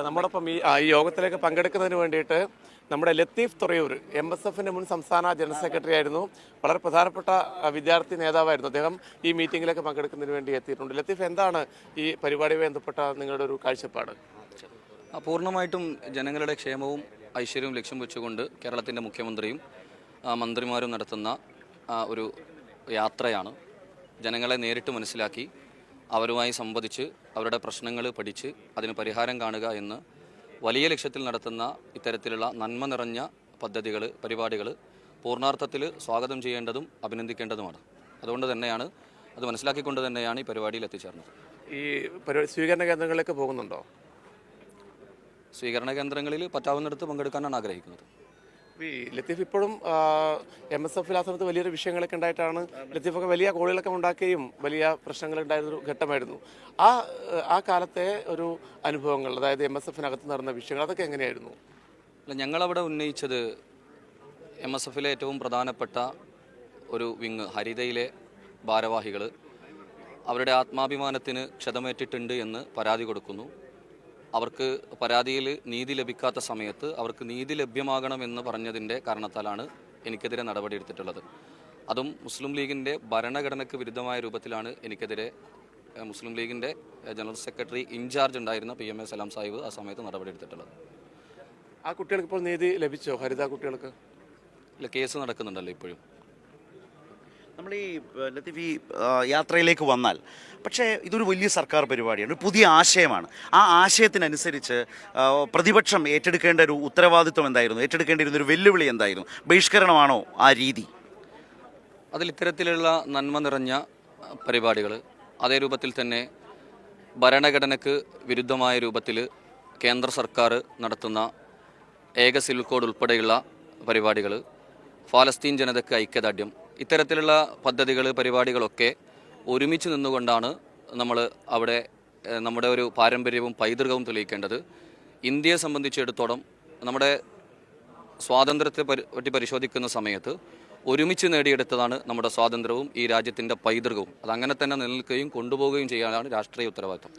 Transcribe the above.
നമ്മോടൊപ്പം ഈ യോഗത്തിലേക്ക് പങ്കെടുക്കുന്നതിന് വേണ്ടിയിട്ട് നമ്മുടെ ലത്തീഫ് തുറയൂർ MSFന്റെ മുൻ സംസ്ഥാന ജനറൽ സെക്രട്ടറി ആയിരുന്നു. വളരെ പ്രധാനപ്പെട്ട വിദ്യാർത്ഥി നേതാവായിരുന്നു. അദ്ദേഹം ഈ മീറ്റിംഗിലേക്ക് പങ്കെടുക്കുന്നതിന് വേണ്ടി എത്തിയിട്ടുണ്ട്. ലത്തീഫ്, എന്താണ് ഈ പരിപാടിയുമായി ബന്ധപ്പെട്ട നിങ്ങളുടെ ഒരു കാഴ്ചപ്പാട്? പൂർണ്ണമായിട്ടും ജനങ്ങളുടെ ക്ഷേമവും ഐശ്വര്യവും ലക്ഷ്യം വെച്ചുകൊണ്ട് കേരളത്തിൻ്റെ മുഖ്യമന്ത്രിയും മന്ത്രിമാരും നടത്തുന്ന ഒരു യാത്രയാണ്. ജനങ്ങളെ നേരിട്ട് മനസ്സിലാക്കി അവരുമായി സംവദിച്ച് അവരുടെ പ്രശ്നങ്ങൾ പഠിച്ച് അതിന് പരിഹാരം കാണുക എന്ന് വലിയ ലക്ഷ്യത്തിൽ നടത്തുന്ന ഇത്തരത്തിലുള്ള നന്മ നിറഞ്ഞ പദ്ധതികൾ, പരിപാടികൾ പൂർണ്ണാർത്ഥത്തിൽ സ്വാഗതം ചെയ്യേണ്ടതും അഭിനന്ദിക്കേണ്ടതുമാണ്. അതുകൊണ്ട് തന്നെയാണ്, അത് മനസ്സിലാക്കിക്കൊണ്ട് തന്നെയാണ് ഈ പരിപാടിയിൽ എത്തിച്ചേർന്നത്. ഈ സ്വീകരണ കേന്ദ്രങ്ങളിലേക്ക് പോകുന്നുണ്ടോ? സ്വീകരണ കേന്ദ്രങ്ങളിൽ പറ്റാവുന്നിടത്ത് പങ്കെടുക്കാനാണ് ആഗ്രഹിക്കുന്നത്. ലത്തീഫ്, ഇപ്പോഴും MSFൽ ആ സമയത്ത് വലിയൊരു വിഷയങ്ങളൊക്കെ ഉണ്ടായിട്ടാണ് ലത്തീഫൊക്കെ വലിയ കോളികളൊക്കെ ഉണ്ടാക്കുകയും വലിയ പ്രശ്നങ്ങളുണ്ടായിരുന്നൊരു ഘട്ടമായിരുന്നു. ആ കാലത്തെ ഒരു അനുഭവങ്ങൾ, അതായത് MSFനകത്ത് നടന്ന വിഷയങ്ങൾ, അതൊക്കെ എങ്ങനെയായിരുന്നു? ഞങ്ങളവിടെ ഉന്നയിച്ചത് MSFലെ ഏറ്റവും പ്രധാനപ്പെട്ട ഒരു വിങ് ഹരിതയിലെ ഭാരവാഹികൾ അവരുടെ ആത്മാഭിമാനത്തിന് ക്ഷതമേറ്റിട്ടുണ്ട് എന്ന് പരാതി കൊടുക്കുന്നു. അവർക്ക് പരാതിയിൽ നീതി ലഭിക്കാത്ത സമയത്ത് അവർക്ക് നീതി ലഭ്യമാകണമെന്ന് പറഞ്ഞതിൻ്റെ കാരണത്താലാണ് എനിക്കെതിരെ നടപടിയെടുത്തിട്ടുള്ളത്. അതും മുസ്ലിം ലീഗിൻ്റെ ഭരണഘടനയ്ക്ക് വിരുദ്ധമായ രൂപത്തിലാണ് എനിക്കെതിരെ മുസ്ലിം ലീഗിൻ്റെ ജനറൽ സെക്രട്ടറി ഇൻചാർജ് ഉണ്ടായിരുന്ന PMA സലാം സാഹിബ് ആ സമയത്ത് നടപടിയെടുത്തിട്ടുള്ളത്. ആ കുട്ടികൾക്ക് ഇപ്പോൾ നീതി ലഭിച്ചോ? ഹരിത കുട്ടികൾക്ക് ഇല്ല, കേസ് നടക്കുന്നുണ്ടല്ലോ ഇപ്പോഴും. നമ്മൾ ഈ ലത്തീഫ് ഈ യാത്രയിലേക്ക് വന്നാൽ, പക്ഷേ ഇതൊരു വലിയ സർക്കാർ പരിപാടിയാണ്, ഒരു പുതിയ ആശയമാണ്. ആ ആശയത്തിനനുസരിച്ച് പ്രതിപക്ഷം ഏറ്റെടുക്കേണ്ട ഒരു ഉത്തരവാദിത്വം എന്തായിരുന്നു? ഏറ്റെടുക്കേണ്ടിയിരുന്ന ഒരു വെല്ലുവിളി എന്തായിരുന്നു? ബഹിഷ്കരണമാണോ ആ രീതി? അതിൽ ഇത്തരത്തിലുള്ള നന്മ നിറഞ്ഞ പരിപാടികൾ അതേ രൂപത്തിൽ തന്നെ ഭരണഘടനയ്ക്ക് വിരുദ്ധമായ രൂപത്തിൽ കേന്ദ്ര സർക്കാർ നടത്തുന്ന ഏക സിവിൽ കോഡ് ഉൾപ്പെടെയുള്ള പരിപാടികൾ, ഫലസ്തീൻ ജനതയ്ക്ക് ഐക്യദാർഢ്യം, ഇത്തരത്തിലുള്ള പദ്ധതികൾ, പരിപാടികളൊക്കെ ഒരുമിച്ച് നിന്നുകൊണ്ടാണ് നമ്മൾ അവിടെ നമ്മുടെ ഒരു പാരമ്പര്യവും പൈതൃകവും തെളിയിക്കേണ്ടത്. ഇന്ത്യയെ സംബന്ധിച്ചിടത്തോളം നമ്മുടെ സ്വാതന്ത്ര്യത്തെ പറ്റി പരിശോധിക്കുന്ന സമയത്ത് ഒരുമിച്ച് നേടിയെടുത്തതാണ് നമ്മുടെ സ്വാതന്ത്ര്യവും ഈ രാജ്യത്തിൻ്റെ പൈതൃകവും. അതങ്ങനെ തന്നെ നിലനിൽക്കുകയും കൊണ്ടുപോവുകയും ചെയ്യാനാണ് രാഷ്ട്രീയ ഉത്തരവാദിത്വം.